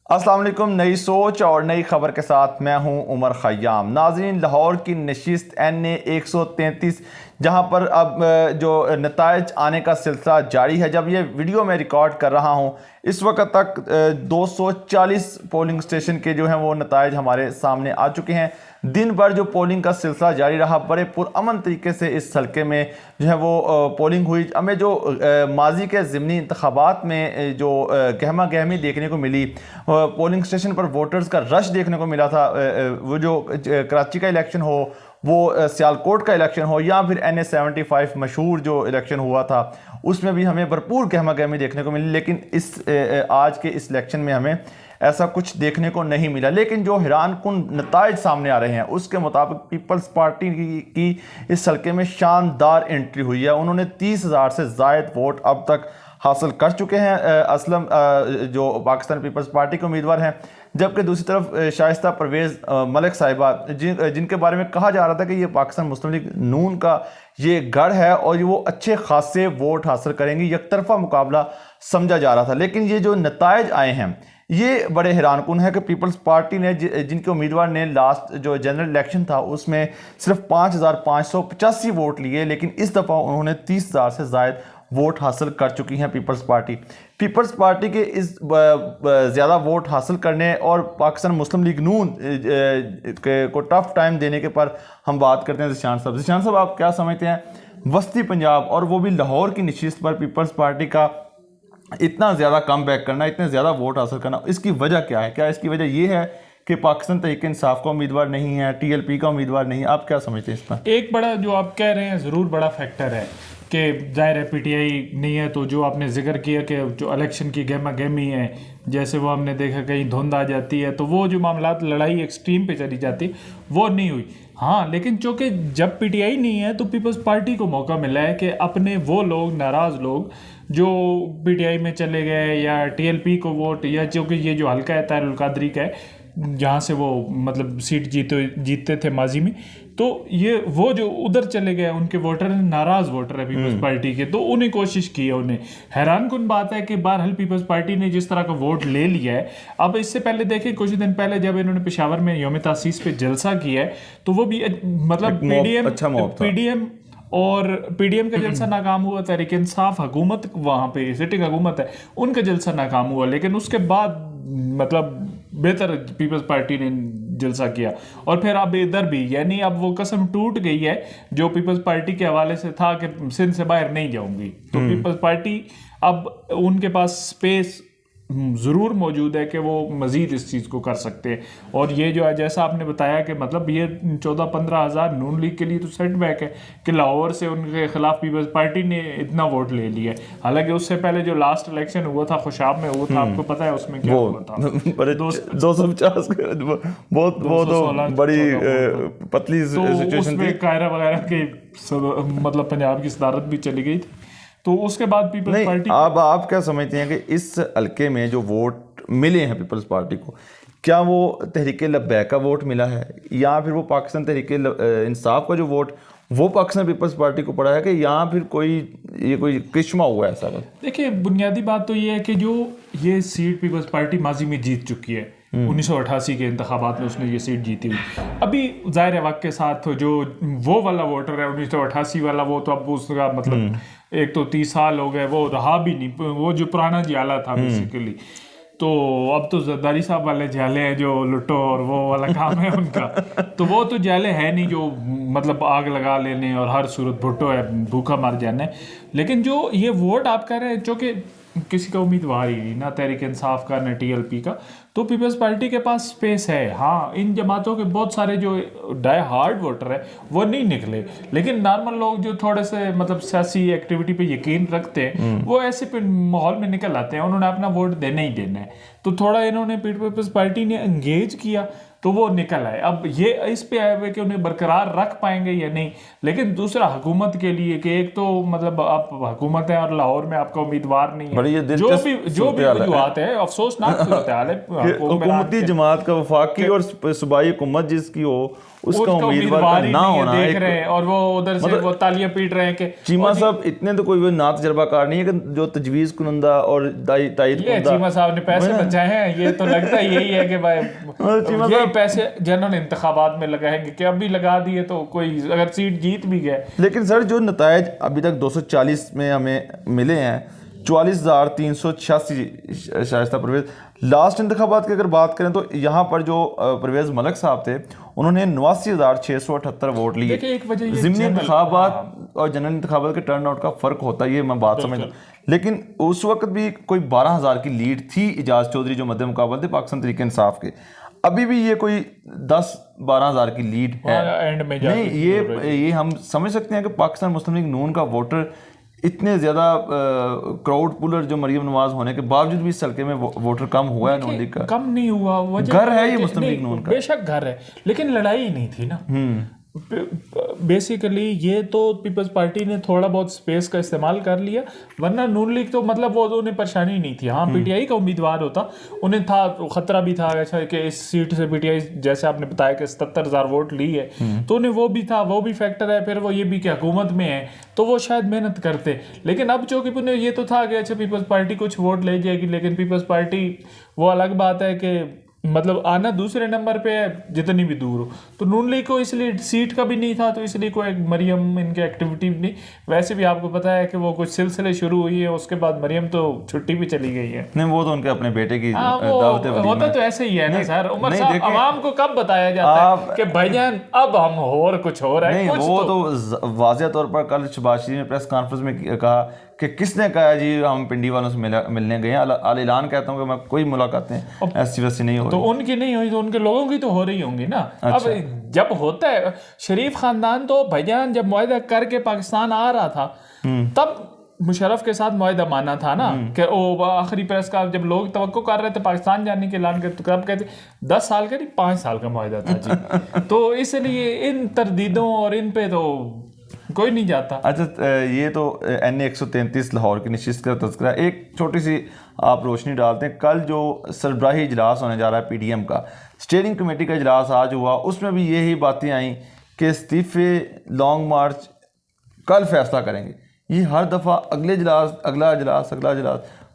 अस्सलाम वालेकुम। नई सोच और नई खबर के साथ मैं हूं उमर ख़याम। नाज़रीन, लाहौर की नशिस्त NA 133 जहां पर अब जो नताइज आने का सिलसिला जारी है। जब ये वीडियो मैं रिकॉर्ड कर रहा हूं इस वक्त तक 240 पोलिंग स्टेशन के जो हैं वो नताइज हमारे सामने आ चुके हैं। दिन भर जो पोलिंग का सिलसिला जारी रहा, बड़े पुरअमन तरीके से इस हल्के में जो है वो पोलिंग हुई। हमें जो माजी के ज़िमनी इंतखाबात में जो गहमा गहमी देखने को मिली, पोलिंग स्टेशन पर वोटर्स का रश देखने को मिला था, वो जो कराची का इलेक्शन हो, वो सियालकोट का इलेक्शन हो, या फिर NA 75 मशहूर जो इलेक्शन हुआ था उसमें भी हमें भरपूर गहमा गहमी देखने को मिली। लेकिन इस आज के इस इलेक्शन में हमें ऐसा कुछ देखने को नहीं मिला। लेकिन जो हैरान कुन नताइज सामने आ रहे हैं उसके मुताबिक पीपल्स पार्टी की इस हल्के में शानदार एंट्री हुई है। उन्होंने 30,000 से ज़ायद वोट अब तक हासिल कर चुके हैं। असलम जो पाकिस्तान पीपल्स पार्टी के उम्मीदवार हैं, जबकि दूसरी तरफ शाइस्ता परवेज़ मलिक साहिबा जिनके बारे में कहा जा रहा था कि ये पाकिस्तान मुस्लिम लीग नून का ये गढ़ है और वो अच्छे खासे वोट हासिल करेंगी, एकतरफा मुकाबला समझा जा रहा था। लेकिन ये जो नताइज आए हैं ये बड़े हैरान कुन है कि पीपल्स पार्टी ने जिनके उम्मीदवार ने लास्ट जो जनरल इलेक्शन था उसमें सिर्फ 5,585 वोट लिए, लेकिन इस दफ़ा उन्होंने 30,000 से ज़ायद वोट हासिल कर चुकी हैं। पीपल्स पार्टी के इस ज़्यादा वोट हासिल करने और पाकिस्तान मुस्लिम लीग नून को टफ टाइम देने के पर हम बात करते हैं ज़िशान साहब, आप क्या समझते हैं वस्ती पंजाब और वो भी लाहौर की नशिस्त पर पीपल्स पार्टी का इतना ज़्यादा कम बैक करना, इतने ज़्यादा वोट हासिल करना, इसकी वजह क्या है? क्या इसकी वजह ये है कि पाकिस्तान तहरीक इंसाफ का उम्मीदवार नहीं है, TLP का उम्मीदवार नहीं है? आप क्या समझते हैं इस पर? एक बड़ा जो आप कह रहे हैं ज़रूर बड़ा फैक्टर है कि जाहिर है PTI नहीं है, तो जो आपने जिक्र किया कि जो इलेक्शन की गहमा गहमी है, जैसे वो हमने देखा कहीं धुंध आ जाती है तो वो जो मामलात लड़ाई एक्सट्रीम पे चली जाती वो नहीं हुई। हाँ, लेकिन चूँकि जब PTI नहीं है तो पीपल्स पार्टी को मौका मिला है कि अपने वो लोग नाराज़ लोग जो PTI में चले गए या TLP को वोट, या चूँकि ये जो हल्का है तारुल कादरी का है जहाँ से वो मतलब सीट जीतते थे माजी में, तो ये वो जो उधर चले गए उनके वोटर नाराज़ वोटर है पीपल्स पार्टी के, तो उन्हें कोशिश की है। उन्हें हैरान कुन बात है कि बहरहाल पीपल्स पार्टी ने जिस तरह का वोट ले लिया है। अब इससे पहले देखें कुछ दिन पहले जब इन्होंने पेशावर में यौम तासीस पे जलसा किया है तो वो भी मतलब PDM और PDM का जलसा नाकाम हुआ, तहरीक इंसाफ हुकूमत वहाँ पे सिटिंग हुकूमत है उनका जलसा नाकाम हुआ, लेकिन उसके बाद मतलब बेहतर पीपल्स पार्टी ने जलसा किया। और फिर अब इधर भी यानी अब वो कसम टूट गई है जो पीपल्स पार्टी के हवाले से था कि सिंध से बाहर नहीं जाऊंगी, तो पीपल्स पार्टी अब उनके पास स्पेस ज़रूर मौजूद है कि वो मज़ीद इस चीज़ को कर सकते हैं। और ये जो है जैसा आपने बताया कि मतलब ये 14-15 हज़ार नून लीग के लिए तो सेटबैक है कि लाहौर से उनके खिलाफ पीपल्स पार्टी ने इतना वोट ले लिया। हालांकि उससे पहले जो लास्ट इलेक्शन हुआ था खुशाब में, वो था आपको पता है उसमें क्या हुआ था? 250 बहुत तो बड़ी पतली सिचुएशन थी। कायरा वगैरह के मतलब पंजाब की सदारत भी चली गई थी, तो उसके बाद पीपल्स पार्टी। अब आप क्या समझते हैं कि इस हल्के में जो वोट मिले हैं पीपल्स पार्टी को, क्या वो तहरीक लब्बैक का वोट मिला है या फिर वो पाकिस्तान तहरीक इंसाफ का जो वोट वो पाकिस्तान पीपल्स पार्टी को पड़ा है कि या फिर कोई किस्मा हुआ है ऐसा? देखिए, बुनियादी बात तो ये है कि जो ये सीट पीपल्स पार्टी माजी में जीत चुकी है, 1988 के इंतखाबात में उसने ये सीट जीती हुई। अभी जाहिर है वक्त के साथ जो वो वाला वोटर है 1988 वाला, वो तो अब उसका मतलब एक तो 30 साल हो गए, वो रहा भी नहीं, वो जो पुराना जियाला था बेसिकली। तो अब तो जरदारी साहब वाले जाले हैं जो लुटो और वो वाला काम है उनका, तो वो तो जाले है नहीं जो मतलब आग लगा लेने और हर सूरत भुट्टो है भूखा मर जाने। लेकिन जो ये वोट आप कह रहे हैं जो कि किसी का उम्मीदवार ही नहीं, ना तहरीक इंसाफ का ना TLP का, तो पीपल्स पार्टी के पास स्पेस है। हाँ, इन जमातों के बहुत सारे जो डाई हार्ड वोटर है वो नहीं निकले, लेकिन नॉर्मल लोग जो थोड़े से मतलब सियासी एक्टिविटी पे यकीन रखते हैं वो ऐसे माहौल में निकल आते हैं, उन्होंने अपना वोट देना ही देना है। तो थोड़ा इन्होंने पीपल्स पार्टी ने एंगेज किया तो वो निकल आए। अब ये इस पे आए हुए कि उन्हें बरकरार रख पाएंगे या नहीं। लेकिन दूसरा हुकूमत के लिए कि एक तो मतलब आप हुकूमत है और लाहौर में आपका उम्मीदवार नहीं है, जो भी वजूहात है, अफसोसनाक सूरत हाल है हुकूमती जमात का, वफाकी और सूबाई हुकूमत जिसकी हो उसका उम्मीदवार ना होना देख रहे हैं, और वो उधर से वो तालियां पीट रहे हैं कि चीमा साहब इतने तो कोई ना तजर्बाकार नहीं है कि जो तजवीज़ कुनंदा और तायद कुनंदा। चीमा साहब ने पैसे बचाए हैं, ये तो लगता है यही है कि भाई यही पैसे जनरल इंतखाबात में लगाएंगे कि अभी लगा दिए तो कोई अगर सीट जीत भी गए। लेकिन सर जो नतायज अभी तक 240 में हमें मिले हैं, 44,386 शाइस्ता परवेज। लास्ट इंतखाबात की अगर बात करें तो यहाँ पर जो परवेज मलिक साहब थे उन्होंने 89,678 वोट लिए। ज़िमनी इंतखाबात और जनरल इंतखाबात के टर्न आउट का फ़र्क होता है, ये मैं बात समझ, लेकिन उस वक्त भी कोई 12,000 की लीड थी इजाज़ चौधरी जो मध्य मुकाबले थे पाकिस्तान तहरीक इंसाफ के। अभी भी ये कोई 10-12,000 की लीड है एंड में नहीं, ये हम समझ सकते हैं कि पाकिस्तान मुस्लिम लीग नून का वोटर इतने ज़्यादा क्राउड पुलर जो मरीम नवाज होने के बावजूद भी इस हल्के में वोटर कम हुआ है नून लीग का। कम नहीं हुआ, घर है ये मुस्लिम लीग नून का, बेशक घर है, लेकिन लड़ाई नहीं थी ना। बेसिकली ये तो पीपल्स पार्टी ने थोड़ा बहुत स्पेस का इस्तेमाल कर लिया, वरना नून लीग तो मतलब वो उन्हें परेशानी नहीं थी। हाँ, पीटीआई का उम्मीदवार होता, उन्हें था खतरा भी था अच्छा कि इस सीट से पीटीआई जैसे आपने बताया कि 77,000 वोट ली है, तो उन्हें वो भी था, वो भी फैक्टर है। फिर वो ये भी कि हुकूमत में है तो वो शायद मेहनत करते, लेकिन अब जो कि उन्हें ये तो था कि अच्छा पीपल्स पार्टी कुछ वोट ले जाएगी, लेकिन पीपल्स पार्टी वो अलग बात है कि मतलब आना दूसरे नंबर पे है जितनी भी दूर हो। तो नून लीग को इसलिए सीट का भी नहीं था, तो इसलिए कोई मरियम इनके एक्टिविटी भी नहीं। वैसे भी आपको पता है कि वो कुछ सिलसिले शुरू हुई है, उसके बाद मरियम तो छुट्टी भी चली गई है। नहीं, वो तो उनके अपने बेटे की दावत होता तो ऐसे ही है ना सर। उमर साहब, आवाम को कब बताया जाता है कि भाईजान अब हम और कुछ हो रहा है? नहीं, वो तो वाज़ेह तौर पर कल शहबाज शरीफ ने प्रेस कॉन्फ्रेंस में कहा कि किसने कहा जी हम पिंडी वालों से मिलने गए हैं। अल ऐलान कहता हूँ कि मैं कोई मुलाकातें ऐसी वैसी नहीं हो, तो उनकी नहीं हुई तो उनके लोगों की तो हो रही होंगी ना। अच्छा। अब जब होता है शरीफ खानदान तो भाईजान जब मुआहदा करके पाकिस्तान आ रहा था तब मुशर्रफ के साथ मुआहदा माना था ना कि ओ आखिरी प्रेस का जब लोग तवक्को कर रहे थे पाकिस्तान जाने के ऐलान के, तो कब कहते 10 साल का नहीं 5 साल का मुआहदा था जी। तो इसलिए इन तरदीदों और इन पे तो कोई नहीं जाता। अच्छा, ये तो NA 133 लाहौर की नशिस्त का तज़किरा, एक छोटी सी आप रोशनी डालते हैं। कल जो सरबराही इजलास होने जा रहा है PDM का, स्टीयरिंग कमेटी का इजलास आज हुआ, उसमें भी यही बातें आई कि इस्तीफ़े, लॉन्ग मार्च कल फैसला करेंगे। ये हर दफ़ा अगला इजलास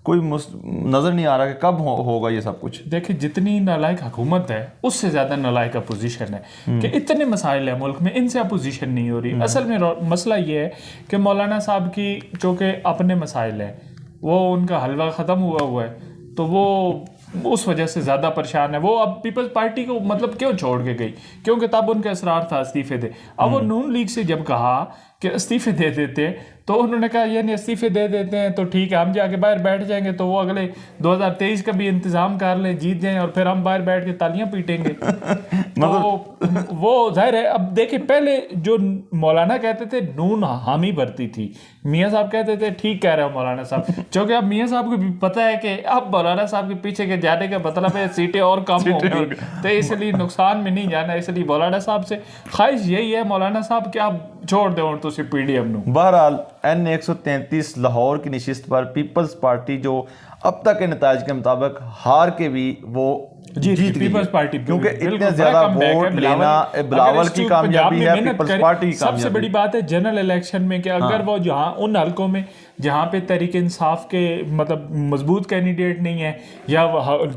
कोई नज़र नहीं आ रहा कि कब होगा ये सब कुछ। देखिए, जितनी नालायक हुकूमत है उससे ज़्यादा नालायक अपोजिशन है कि इतने मसाइल है मुल्क में, इनसे अपोजिशन नहीं हो रही। असल में मसला ये है कि मौलाना साहब की जो कि अपने मसाइल हैं वो उनका हलवा ख़त्म हुआ है, तो वो उस वजह से ज़्यादा परेशान है। वो अब पीपल्स पार्टी को मतलब क्यों छोड़ के गई, क्योंकि तब उनका इसरार था इस्तीफ़े दे। अब वो नून लीग से जब कहा कि इस्तीफ़े दे देते तो उन्होंने कहा ये नहीं, इस्तीफ़े दे देते हैं तो ठीक है, हम जाके बाहर बैठ जाएंगे, तो वो अगले 2023 का भी इंतज़ाम कर लें, जीत जाएं और फिर हम बाहर बैठ के तालियां पीटेंगे। तो वो जाहिर है। अब देखिए, पहले जो मौलाना कहते थे नून हामी भरती थी, मियाँ साहब कहते थे ठीक कह रहे हो मौलाना साहब, क्योंकि अब मियाँ साहब को भी पता है कि अब मौलाना साहब के पीछे के जाने का मतलब है सीटें और कम होंगी, तो इसलिए नुकसान में नहीं जाना। इसलिए मौलाना साहब से ख्वाहिश यही है मौलाना साहब कि आप छोड़ दो तो PDM नू। बहरहाल NA 133 लाहौर की नशिस्त पर पीपल्स पार्टी जो अब तक के नताज के मुताबिक हार के भी वो जीत पीपल्स पार्टी, क्योंकि इतने ज्यादा वोट लेना बिलावल की कामयाबी है, पीपल्स पार्टी की सबसे बड़ी बात है जनरल इलेक्शन में कि अगर वो जहां उन हलकों में जहां पे तहरीक इंसाफ के मतलब मजबूत कैंडिडेट नहीं है या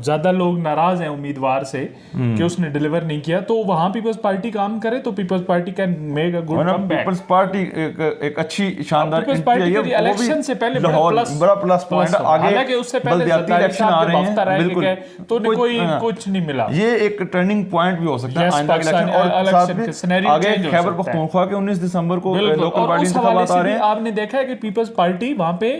ज्यादा लोग नाराज हैं उम्मीदवार से कि उसने डिलीवर नहीं किया, तो वहां पीपल्स पार्टी काम करे तो People's Party can make a good comeback. People's Party एक अच्छी शानदार इलेक्शन से पहले बड़ा प्लस पॉइंट है। आगे उससे पहले इलेक्शन आ रहे हैं, बिल्कुल, तो कोई कुछ नहीं मिला। ये एक टर्निंग पॉइंट भी हो सकता है आइंदा इलेक्शन, और साथ में आगे खैबर पख्तूनख्वा के 19 दिसंबर को लोकल बॉडी इंतखाबात आ रहे हैं। आपने देखा है कि पीपल्स पार्टी वहां पे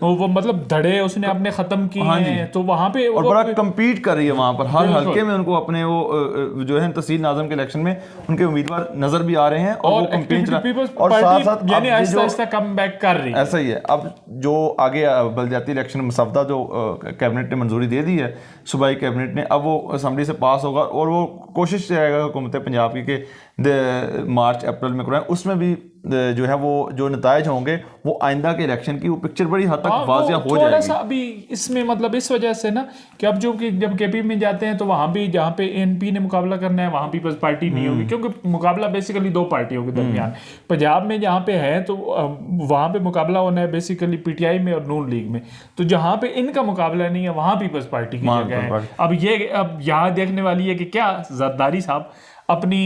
वो मतलब धड़े उसने अपने खत्म किए हैं, तो वहां पे और बड़ा कम्पीट कर रही है वहां पर, हर हल्के में उनको अपने वो जो है तहसील नाज़िम के इलेक्शन में उनके उम्मीदवार नजर भी आ रहे हैं और वो कम्पीट और साथ साथ आहिस्ता कम बैक कर रही है। ऐसा ही है। अब जो आगे बलदियाती इलेक्शन मसवदा जो कैबिनेट ने मंजूरी दे दी है, सूबाई कैबिनेट ने, अब वो असम्बली से पास होगा और वो कोशिश रहेगा हुकूमत पंजाब की कि मार्च अप्रैल में कराएं। उसमें भी जो है वो जो नताइज होंगे वो आइंदा के इलेक्शन की वो पिक्चर बड़ी हद तक वाज़िया हो थोड़ा जाएगी। सा अभी इसमें मतलब इस वजह से ना कि अब जो कि जब केपी में जाते हैं तो वहां भी जहाँ पे एनपी ने मुकाबला करना है वहां पीपल्स पार्टी नहीं होगी, क्योंकि मुकाबला बेसिकली दो पार्टियों के दरमियान। पंजाब में जहाँ पे है तो वहां पे मुकाबला होना है बेसिकली पीटीआई में और नून लीग में, तो जहाँ पे इनका मुकाबला नहीं है वहां पीपल्स पार्टी की जगह है। अब यहाँ देखने वाली है कि क्या जरदारी साहब अपनी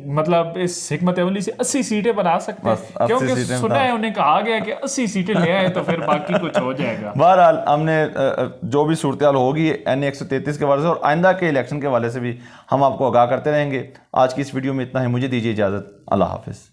मतलब इस हिकमत अमली से 80 सीटें बना सकते हैं, क्योंकि सुना है उन्हें कहा गया कि 80 सीटें ले आए तो फिर बाकी कुछ हो जाएगा। बहरहाल हमने जो भी सूरत हाल होगी NA 133 के हवाले से और आइंदा के इलेक्शन के हवाले से भी हम आपको आगाह करते रहेंगे। आज की इस वीडियो में इतना ही, मुझे दीजिए इजाज़त, अल्लाह हाफिज़।